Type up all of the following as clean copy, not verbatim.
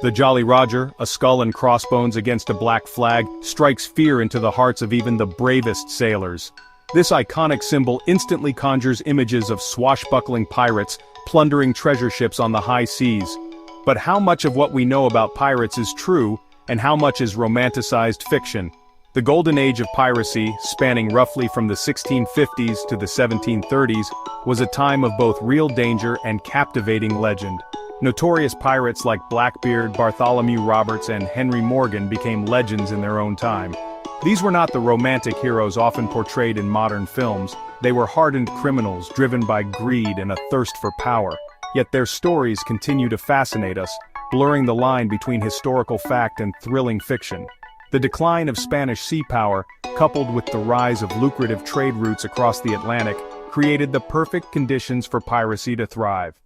The Jolly Roger, a skull and crossbones against a black flag, strikes fear into the hearts of even the bravest sailors. This iconic symbol instantly conjures images of swashbuckling pirates, plundering treasure ships on the high seas. But how much of what we know about pirates is true, and how much is romanticized fiction? The Golden Age of Piracy, spanning roughly from the 1650s to the 1730s, was a time of both real danger and captivating legend. Notorious pirates like Blackbeard, Bartholomew Roberts, and Henry Morgan became legends in their own time. These were not the romantic heroes often portrayed in modern films. They were hardened criminals driven by greed and a thirst for power. Yet their stories continue to fascinate us, blurring the line between historical fact and thrilling fiction. The decline of Spanish sea power, coupled with the rise of lucrative trade routes across the Atlantic, created the perfect conditions for piracy to thrive.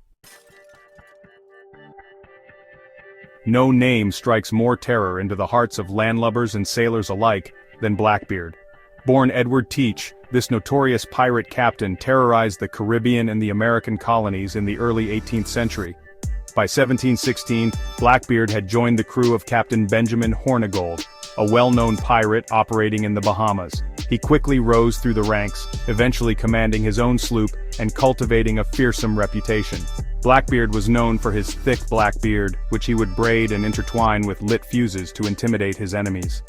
No name strikes more terror into the hearts of landlubbers and sailors alike than Blackbeard. Born Edward Teach, this notorious pirate captain terrorized the Caribbean and the American colonies in the early 18th century. By 1716, Blackbeard had joined the crew of Captain Benjamin Hornigold, a well-known pirate operating in the Bahamas. He quickly rose through the ranks, eventually commanding his own sloop and cultivating a fearsome reputation. Blackbeard was known for his thick black beard, which he would braid and intertwine with lit fuses to intimidate his enemies.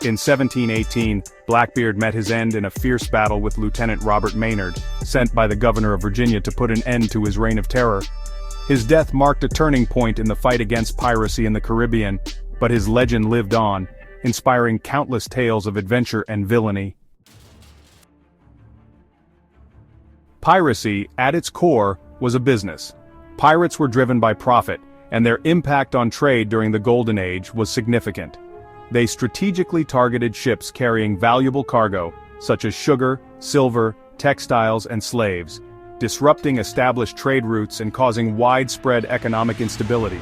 In 1718, Blackbeard met his end in a fierce battle with Lieutenant Robert Maynard, sent by the governor of Virginia to put an end to his reign of terror. His death marked a turning point in the fight against piracy in the Caribbean, but his legend lived on, inspiring countless tales of adventure and villainy. Piracy, at its core, was a business. Pirates were driven by profit, and their impact on trade during the Golden Age was significant. They strategically targeted ships carrying valuable cargo, such as sugar, silver, textiles, and slaves, disrupting established trade routes and causing widespread economic instability.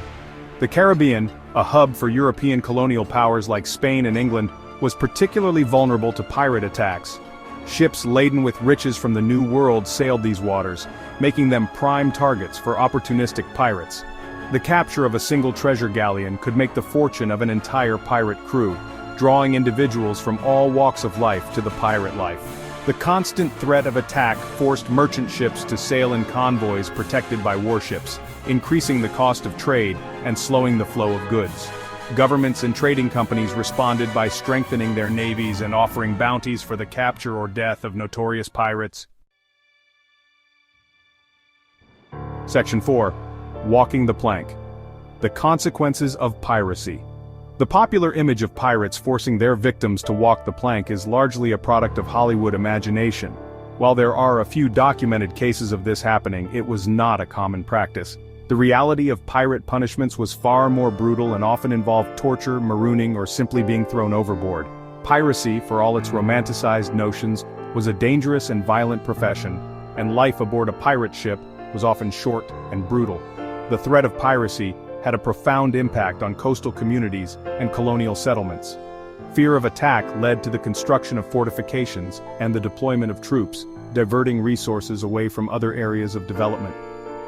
The Caribbean, a hub for European colonial powers like Spain and England, was particularly vulnerable to pirate attacks. Ships laden with riches from the New World sailed these waters, making them prime targets for opportunistic pirates. The capture of a single treasure galleon could make the fortune of an entire pirate crew, drawing individuals from all walks of life to the pirate life. The constant threat of attack forced merchant ships to sail in convoys protected by warships, increasing the cost of trade and slowing the flow of goods. Governments and trading companies responded by strengthening their navies and offering bounties for the capture or death of notorious pirates. Section 4. Walking the plank. The consequences of piracy. The popular image of pirates forcing their victims to walk the plank is largely a product of Hollywood imagination. While there are a few documented cases of this happening, it was not a common practice. The reality of pirate punishments was far more brutal and often involved torture, marooning, or simply being thrown overboard. Piracy, for all its romanticized notions, was a dangerous and violent profession, and life aboard a pirate ship was often short and brutal. The threat of piracy had a profound impact on coastal communities and colonial settlements. Fear of attack led to the construction of fortifications and the deployment of troops, diverting resources away from other areas of development.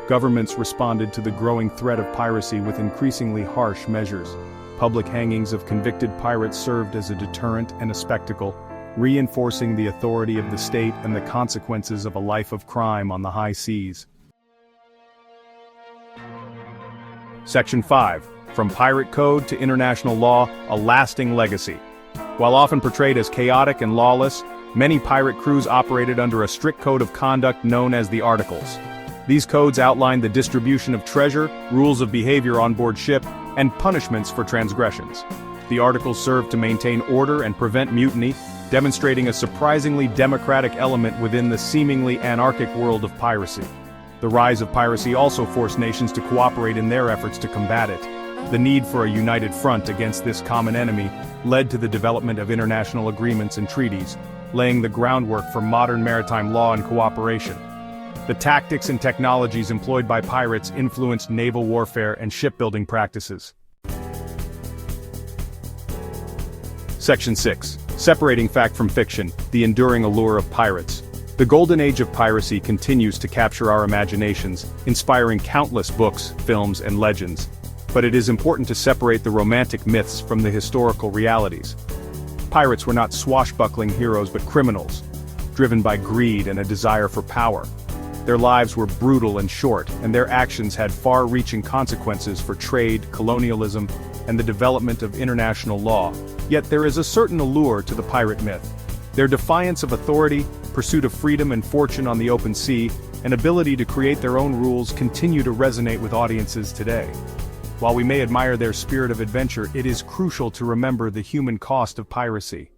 Governments responded to the growing threat of piracy with increasingly harsh measures. Public hangings of convicted pirates served as a deterrent and a spectacle, reinforcing the authority of the state and the consequences of a life of crime on the high seas. Section 5. From Pirate Code to International Law, a lasting legacy. While often portrayed as chaotic and lawless, many pirate crews operated under a strict code of conduct known as the Articles. These codes outline the distribution of treasure, rules of behavior on board ship, and punishments for transgressions. The Articles serve to maintain order and prevent mutiny, demonstrating a surprisingly democratic element within the seemingly anarchic world of piracy. The rise of piracy also forced nations to cooperate in their efforts to combat it. The need for a united front against this common enemy led to the development of international agreements and treaties, laying the groundwork for modern maritime law and cooperation. The tactics and technologies employed by pirates influenced naval warfare and shipbuilding practices. Section 6. Separating fact from fiction, the enduring allure of pirates. The Golden Age of Piracy continues to capture our imaginations, inspiring countless books, films, and legends. But it is important to separate the romantic myths from the historical realities. Pirates were not swashbuckling heroes but criminals, driven by greed and a desire for power. Their lives were brutal and short, and their actions had far-reaching consequences for trade, colonialism, and the development of international law. Yet there is a certain allure to the pirate myth. Their defiance of authority, pursuit of freedom and fortune on the open sea, and ability to create their own rules continue to resonate with audiences today. While we may admire their spirit of adventure, it is crucial to remember the human cost of piracy.